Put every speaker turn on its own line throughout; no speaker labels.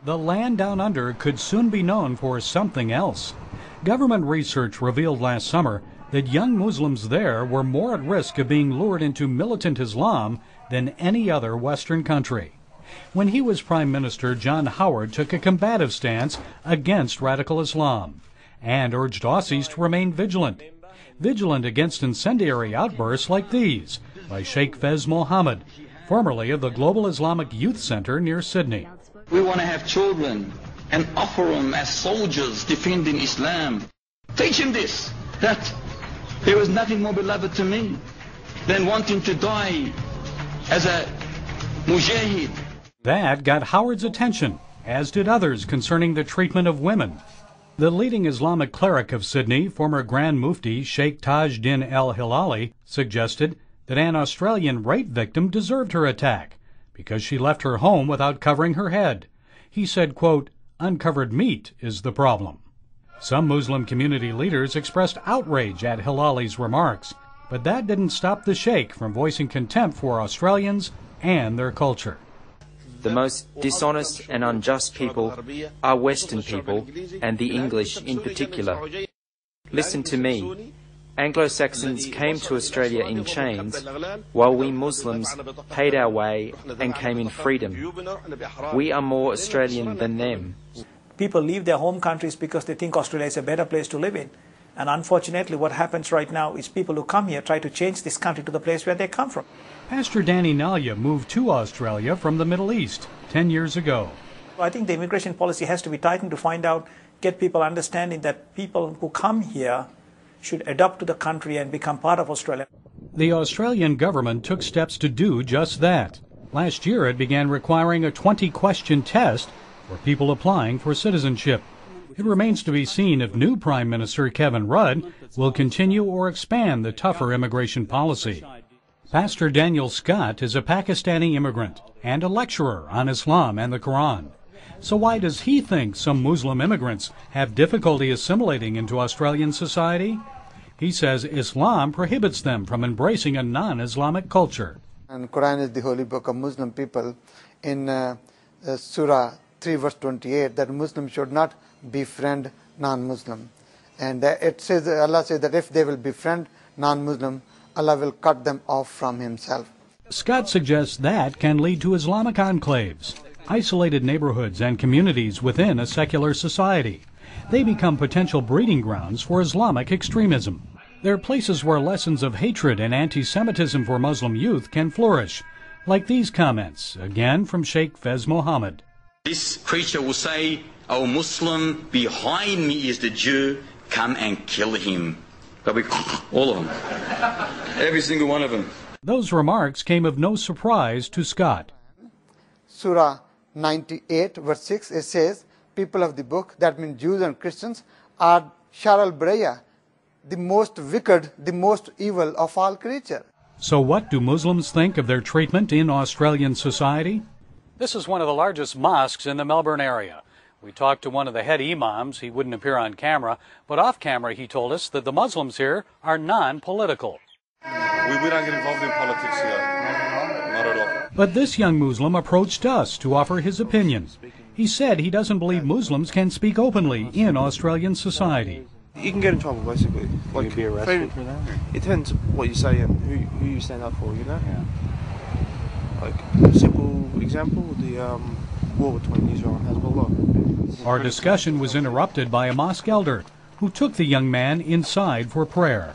The land down under could soon be known for something else. Government research revealed last summer that young Muslims there were more at risk of being lured into militant Islam than any other Western country. When he was Prime Minister, John Howard took a combative stance against radical Islam and urged Aussies to remain vigilant against incendiary outbursts like these by Sheikh Fez Mohammed, formerly of the Global Islamic Youth Center near Sydney.
We want to have children and offer them as soldiers defending Islam. Teach him this, that there is nothing more beloved to me than wanting to die as a mujahid.
That got Howard's attention, as did others concerning the treatment of women. The leading Islamic cleric of Sydney, former Grand Mufti Sheikh Taj Din Al Hilali, suggested that an Australian rape victim deserved her attack because she left her home without covering her head. He said, quote, "Uncovered meat is the problem." Some Muslim community leaders expressed outrage at Hilali's remarks, but that didn't stop the Sheikh from voicing contempt for Australians and their culture.
The most dishonest and unjust people are Western people, and the English in particular. Listen to me. Anglo-Saxons came to Australia in chains, while we Muslims paid our way and came in freedom. We are more Australian than them.
People leave their home countries because they think Australia is a better place to live in. And unfortunately, what happens right now is people who come here try to change this country to the place where they come from.
Pastor Danny Nalya moved to Australia from the Middle East 10 years ago.
I think the immigration policy has to be tightened to get people understanding that people who come here should adapt to the country and become part of Australia.
The Australian government took steps to do just that. Last year, it began requiring a 20-question test for people applying for citizenship. It remains to be seen if new Prime Minister Kevin Rudd will continue or expand the tougher immigration policy. Pastor Daniel Scott is a Pakistani immigrant and a lecturer on Islam and the Quran. So why does he think some Muslim immigrants have difficulty assimilating into Australian society? He says Islam prohibits them from embracing a non-Islamic culture.
And Quran is the holy book of Muslim people. In Surah 3 verse 28, that Muslims should not befriend non-Muslim. And it says, Allah says that if they will befriend non-Muslim, Allah will cut them off from himself.
Scott suggests that can lead to Islamic enclaves, isolated neighborhoods and communities within a secular society. They become potential breeding grounds for Islamic extremism. They're places where lessons of hatred and anti-Semitism for Muslim youth can flourish, like these comments, again from Sheikh Fez Mohammed.
This preacher will say, "Oh Muslim, behind me is the Jew, come and kill him." All of them. Every single one of them.
Those remarks came of no surprise to Scott.
Surah 98 verse 6, it says, people of the book, that means Jews and Christians, are Shar al-Baraya, the most wicked, the most evil of all creatures.
So what do Muslims think of their treatment in Australian society? This is one of the largest mosques in the Melbourne area. We talked to one of the head imams. He wouldn't appear on camera, but off camera he told us that the Muslims here are non-political.
We don't get involved in politics here. Not at all.
But this young Muslim approached us to offer his opinion. He said he doesn't believe Muslims can speak openly in Australian society.
You can get in trouble, basically.
Like, you be arrested for that?
It depends what you say and who you stand up for, you know? Yeah. Like, a simple example, the war between Israel and Hezbollah.
Our discussion was interrupted by a mosque elder who took the young man inside for prayer.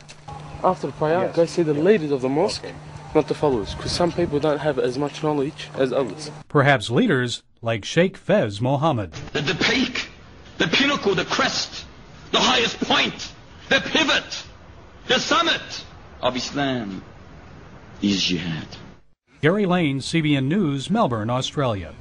After prayer, go see the leaders of the mosque, not the followers, because some people don't have as much knowledge as others.
Perhaps leaders like Sheikh Fez Mohammed.
The peak, the pinnacle, the crest, the highest point, the pivot, the summit of Islam is jihad.
Gary Lane, CBN News, Melbourne, Australia.